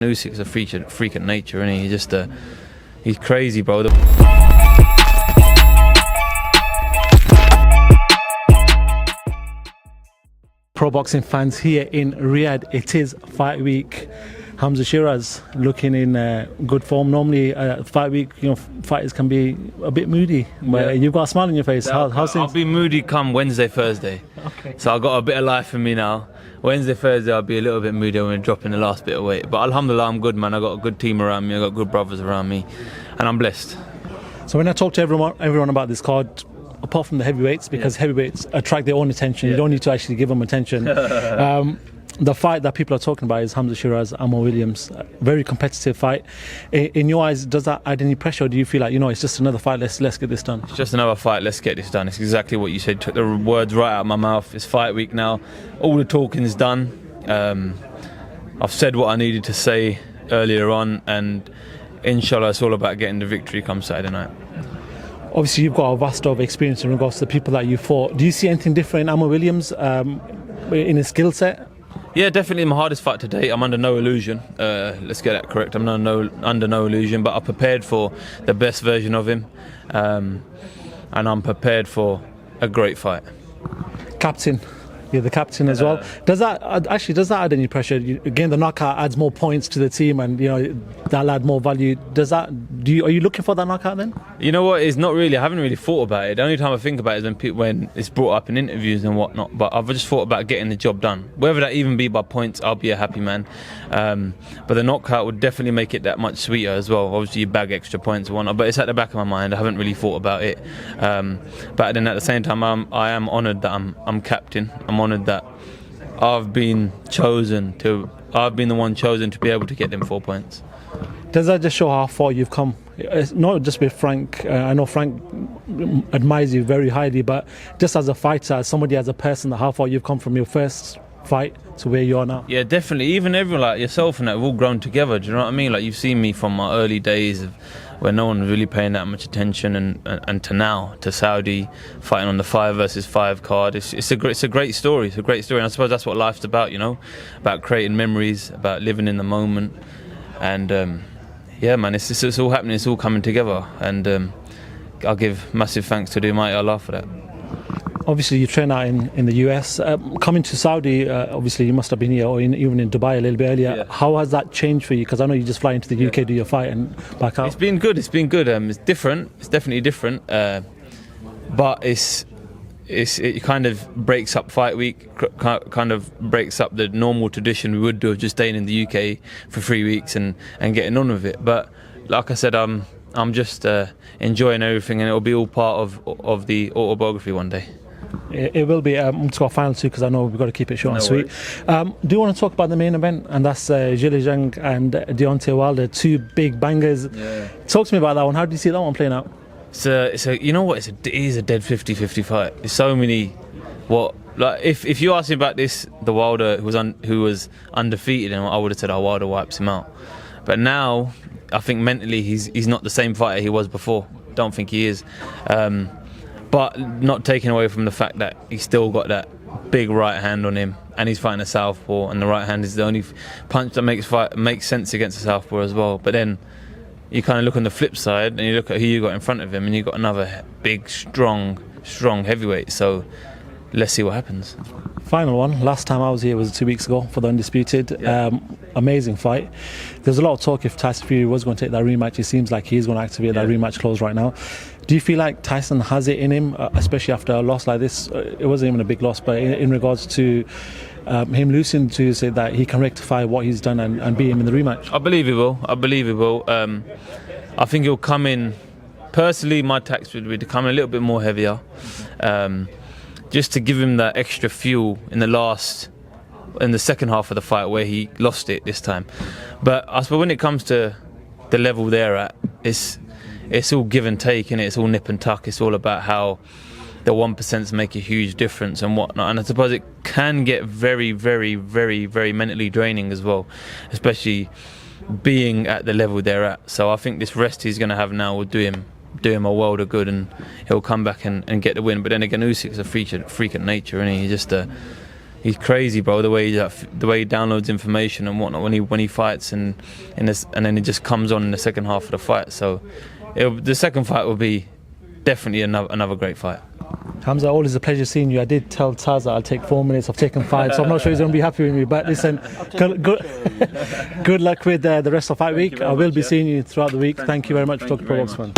Usyk's a freak of nature, and he's just he's crazy, bro. Pro boxing fans here in Riyadh, it is fight week. Hamzah Sheeraz looking in good form. Normally, fight week, fighters can be a bit moody, but you've got a smile on your face. How's things? I'll be moody come Wednesday, Thursday. Okay. So I've got a bit of life in me now. Wednesday, Thursday, I'll be a little bit moody when we're dropping the last bit of weight. But alhamdulillah, I'm good, man. I got a good team around me. I got good brothers around me, and I'm blessed. So when I talk to everyone about this card, apart from the heavyweights, because heavyweights attract their own attention, you don't need to actually give them attention. The fight that people are talking about is Hamzah Sheeraz, Ammo Williams. Very competitive fight. In your eyes, does that add any pressure, or do you feel like, it's just another fight, let's get this done? It's just another fight, let's get this done. It's exactly what you said, took the words right out of my mouth. It's fight week now. All the talking's done. I've said what I needed to say earlier on, and inshallah it's all about getting the victory come Saturday night. Obviously, you've got a vast of experience in regards to the people that you fought. Do you see anything different in Ammo Williams in his skill set? Yeah, definitely my hardest fight to date. I'm under no illusion. Let's get that correct. I'm under no illusion, but I'm prepared for the best version of him, and I'm prepared for a great fight. Captain. You're the captain as well. Does that add any pressure? Again, the knockout adds more points to the team, and that'll add more value. Are you looking for that knockout then? You know what? It's not really. I haven't really thought about it. The only time I think about it is when it's brought up in interviews and whatnot. But I've just thought about getting the job done. Whether that even be by points, I'll be a happy man. But the knockout would definitely make it that much sweeter as well. Obviously, you bag extra points and whatnot. But it's at the back of my mind. I haven't really thought about it. But then at the same time, I am honoured that I'm captain. I'm honoured that I've been the one chosen to be able to get them 4 points. Does that just show how far you've come? It's not just with Frank. I know Frank admires you very highly, but just as a fighter, as somebody, as a person, how far you've come from your first fight to where you are now. Yeah, definitely. Even everyone like yourself and that, we've all grown together. Do you know what I mean? Like, you've seen me from my early days where no one was really paying that much attention, and to now, to Saudi, fighting on the 5 versus 5 card. It's a great story. It's a great story, and I suppose that's what life's about. About creating memories, about living in the moment, and yeah, man, it's all happening. It's all coming together, and I'll give massive thanks to the Almighty Allah for that. Obviously, you train out in the US. Coming to Saudi, obviously you must have been here, or even in Dubai a little bit earlier. Yeah. How has that changed for you? Because I know you just fly into the UK, do your fight, and back out. It's been good. It's different. It's definitely different. But it kind of breaks up fight week. Kind of breaks up the normal tradition we would do of just staying in the UK for 3 weeks and getting on with it. But like I said, I'm just enjoying everything, and it'll be all part of the autobiography one day. It will be. Let's go final two, because I know we've got to keep it short and sweet. Do you want to talk about the main event? And that's Zhilei Zhang and Deontay Wilder, 2 big bangers. Yeah. Talk to me about that one. How do you see that one playing out? It is a dead 50-50 fight. There's so many. If you ask me about this, the Wilder who was undefeated, and I would have said, Wilder wipes him out. But now, I think mentally he's not the same fighter he was before. Don't think he is. But not taking away from the fact that he's still got that big right hand on him, and he's fighting a southpaw, and the right hand is the only punch that makes sense against a southpaw as well. But then you kind of look on the flip side, and you look at who you got in front of him, and you got another big, strong heavyweight. So let's see what happens. Final one. Last time I was here was 2 weeks ago for the Undisputed. Yeah. Amazing fight. There's a lot of talk if Tyson Fury was going to take that rematch. It seems like he's going to activate that rematch clause right now. Do you feel like Tyson has it in him, especially after a loss like this? It wasn't even a big loss, but in regards to him losing, to say that he can rectify what he's done and beat him in the rematch? I believe he will. I think he'll come in. Personally, my tactics would be to come in a little bit more heavier. Just to give him that extra fuel in the second half of the fight where he lost it this time. But I suppose when it comes to the level they're at, it's all give and take, and it's all nip and tuck. It's all about how the 1% make a huge difference and whatnot. And I suppose it can get very, very, very, very mentally draining as well, especially being at the level they're at. So I think this rest he's going to have now will do him a world of good, and he'll come back and get the win. But then again, Usyk's a freak of nature, and he's just he's crazy, bro. The way he downloads information and whatnot when he fights, and then it just comes on in the second half of the fight. So the second fight will be definitely another great fight. Hamzah, always a pleasure seeing you. I did tell Taz that I'll take 4 minutes. I've taken 5, so I'm not sure he's going to be happy with me. But listen, good luck with the rest of fight week. I will be seeing you throughout the week. Thank you very much for talking pro box, man.